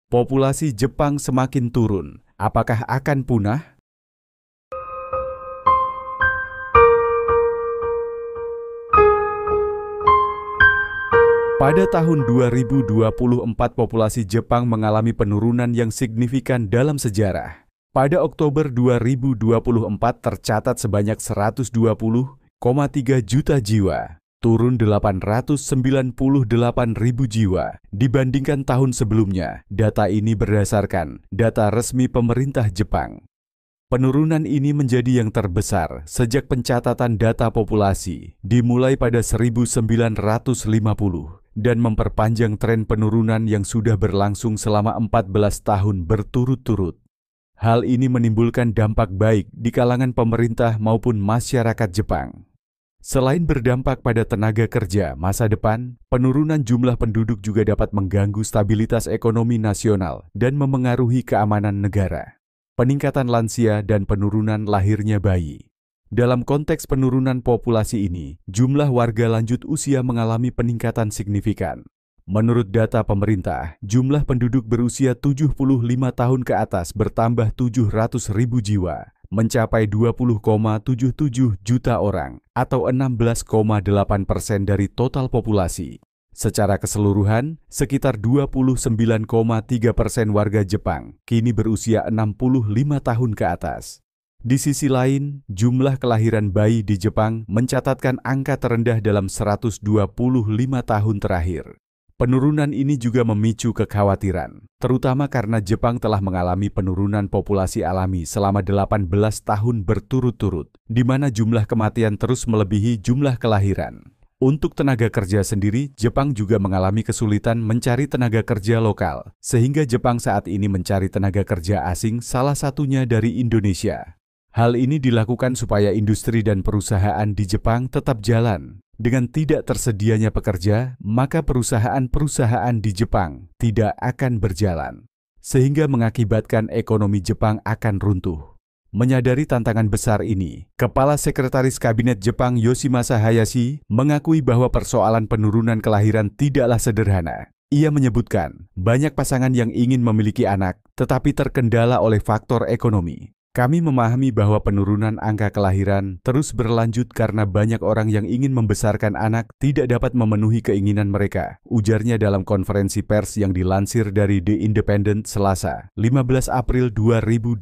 Populasi Jepang semakin turun. Apakah akan punah? Pada tahun 2024, populasi Jepang mengalami penurunan yang signifikan dalam sejarah. Pada Oktober 2024 tercatat sebanyak 120,3 juta jiwa, turun 898.000 jiwa dibandingkan tahun sebelumnya. Data ini berdasarkan data resmi pemerintah Jepang. Penurunan ini menjadi yang terbesar sejak pencatatan data populasi dimulai pada 1950 dan memperpanjang tren penurunan yang sudah berlangsung selama 14 tahun berturut-turut. Hal ini menimbulkan dampak baik di kalangan pemerintah maupun masyarakat Jepang. Selain berdampak pada tenaga kerja masa depan, penurunan jumlah penduduk juga dapat mengganggu stabilitas ekonomi nasional dan memengaruhi keamanan negara. Peningkatan lansia dan penurunan lahirnya bayi. Dalam konteks penurunan populasi ini, jumlah warga lanjut usia mengalami peningkatan signifikan. Menurut data pemerintah, jumlah penduduk berusia 75 tahun ke atas bertambah 700.000 jiwa, mencapai 20,77 juta orang atau 16,8% dari total populasi. Secara keseluruhan, sekitar 29,3% warga Jepang kini berusia 65 tahun ke atas. Di sisi lain, jumlah kelahiran bayi di Jepang mencatatkan angka terendah dalam 125 tahun terakhir. Penurunan ini juga memicu kekhawatiran, terutama karena Jepang telah mengalami penurunan populasi alami selama 18 tahun berturut-turut, di mana jumlah kematian terus melebihi jumlah kelahiran. Untuk tenaga kerja sendiri, Jepang juga mengalami kesulitan mencari tenaga kerja lokal, sehingga Jepang saat ini mencari tenaga kerja asing, salah satunya dari Indonesia. Hal ini dilakukan supaya industri dan perusahaan di Jepang tetap jalan. Dengan tidak tersedianya pekerja, maka perusahaan-perusahaan di Jepang tidak akan berjalan, sehingga mengakibatkan ekonomi Jepang akan runtuh. Menyadari tantangan besar ini, Kepala Sekretaris Kabinet Jepang Yoshimasa Hayashi mengakui bahwa persoalan penurunan kelahiran tidaklah sederhana. Ia menyebutkan, banyak pasangan yang ingin memiliki anak, tetapi terkendala oleh faktor ekonomi. Kami memahami bahwa penurunan angka kelahiran terus berlanjut karena banyak orang yang ingin membesarkan anak tidak dapat memenuhi keinginan mereka, ujarnya dalam konferensi pers yang dilansir dari The Independent Selasa, 15 April 2025.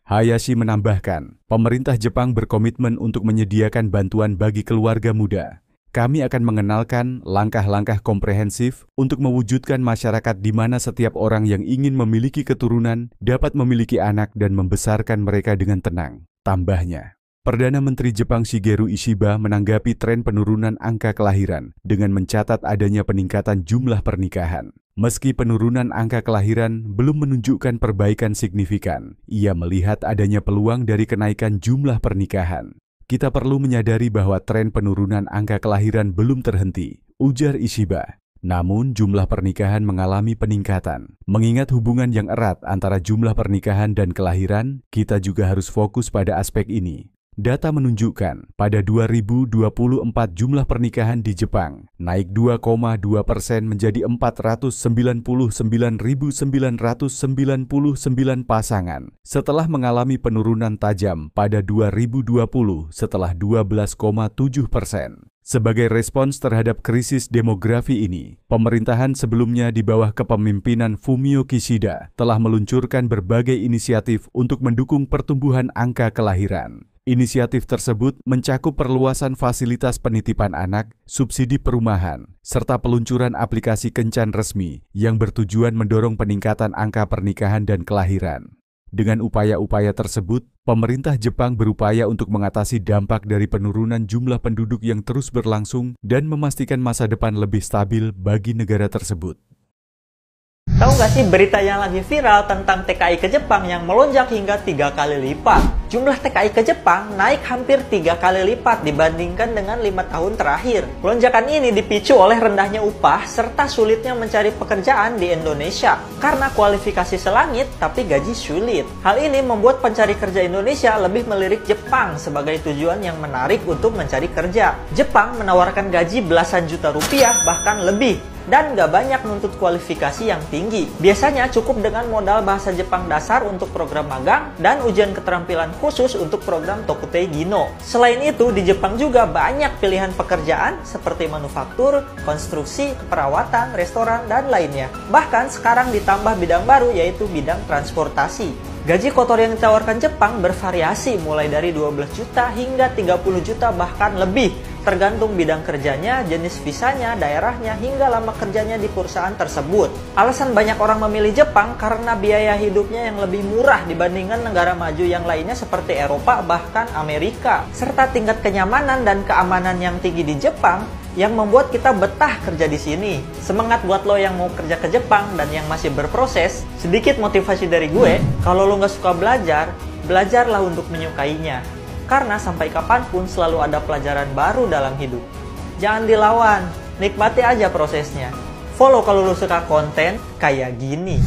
Hayashi menambahkan, pemerintah Jepang berkomitmen untuk menyediakan bantuan bagi keluarga muda. Kami akan mengenalkan langkah-langkah komprehensif untuk mewujudkan masyarakat di mana setiap orang yang ingin memiliki keturunan dapat memiliki anak dan membesarkan mereka dengan tenang, tambahnya. Perdana Menteri Jepang Shigeru Ishiba menanggapi tren penurunan angka kelahiran dengan mencatat adanya peningkatan jumlah pernikahan. Meski penurunan angka kelahiran belum menunjukkan perbaikan signifikan, ia melihat adanya peluang dari kenaikan jumlah pernikahan. Kita perlu menyadari bahwa tren penurunan angka kelahiran belum terhenti, ujar Ishiba. Namun jumlah pernikahan mengalami peningkatan. Mengingat hubungan yang erat antara jumlah pernikahan dan kelahiran, kita juga harus fokus pada aspek ini. Data menunjukkan pada 2024 jumlah pernikahan di Jepang naik 2,2% menjadi 499.999 pasangan setelah mengalami penurunan tajam pada 2020 setelah 12,7%. Sebagai respons terhadap krisis demografi ini, pemerintahan sebelumnya di bawah kepemimpinan Fumio Kishida telah meluncurkan berbagai inisiatif untuk mendukung pertumbuhan angka kelahiran. Inisiatif tersebut mencakup perluasan fasilitas penitipan anak, subsidi perumahan, serta peluncuran aplikasi kencan resmi yang bertujuan mendorong peningkatan angka pernikahan dan kelahiran. Dengan upaya-upaya tersebut, pemerintah Jepang berupaya untuk mengatasi dampak dari penurunan jumlah penduduk yang terus berlangsung dan memastikan masa depan lebih stabil bagi negara tersebut. Tahu nggak sih berita yang lagi viral tentang TKI ke Jepang yang melonjak hingga 3 kali lipat? Jumlah TKI ke Jepang naik hampir 3 kali lipat dibandingkan dengan 5 tahun terakhir. Lonjakan ini dipicu oleh rendahnya upah serta sulitnya mencari pekerjaan di Indonesia karena kualifikasi selangit tapi gaji sulit. Hal ini membuat pencari kerja Indonesia lebih melirik Jepang sebagai tujuan yang menarik untuk mencari kerja. Jepang menawarkan gaji belasan juta rupiah bahkan lebih, dan gak banyak nuntut kualifikasi yang tinggi. Biasanya cukup dengan modal bahasa Jepang dasar untuk program magang dan ujian keterampilan khusus untuk program Tokutei Gino. Selain itu, di Jepang juga banyak pilihan pekerjaan seperti manufaktur, konstruksi, keperawatan, restoran, dan lainnya. Bahkan sekarang ditambah bidang baru yaitu bidang transportasi. Gaji kotor yang ditawarkan Jepang bervariasi mulai dari 12 juta hingga 30 juta bahkan lebih, tergantung bidang kerjanya, jenis visanya, daerahnya, hingga lama kerjanya di perusahaan tersebut. Alasan banyak orang memilih Jepang karena biaya hidupnya yang lebih murah dibandingkan negara maju yang lainnya seperti Eropa bahkan Amerika, serta tingkat kenyamanan dan keamanan yang tinggi di Jepang yang membuat kita betah kerja di sini. Semangat buat lo yang mau kerja ke Jepang dan yang masih berproses. Sedikit motivasi dari gue, kalau lo nggak suka belajar, belajarlah untuk menyukainya. Karena sampai kapanpun selalu ada pelajaran baru dalam hidup. Jangan dilawan, nikmati aja prosesnya. Follow kalau lo suka konten kayak gini.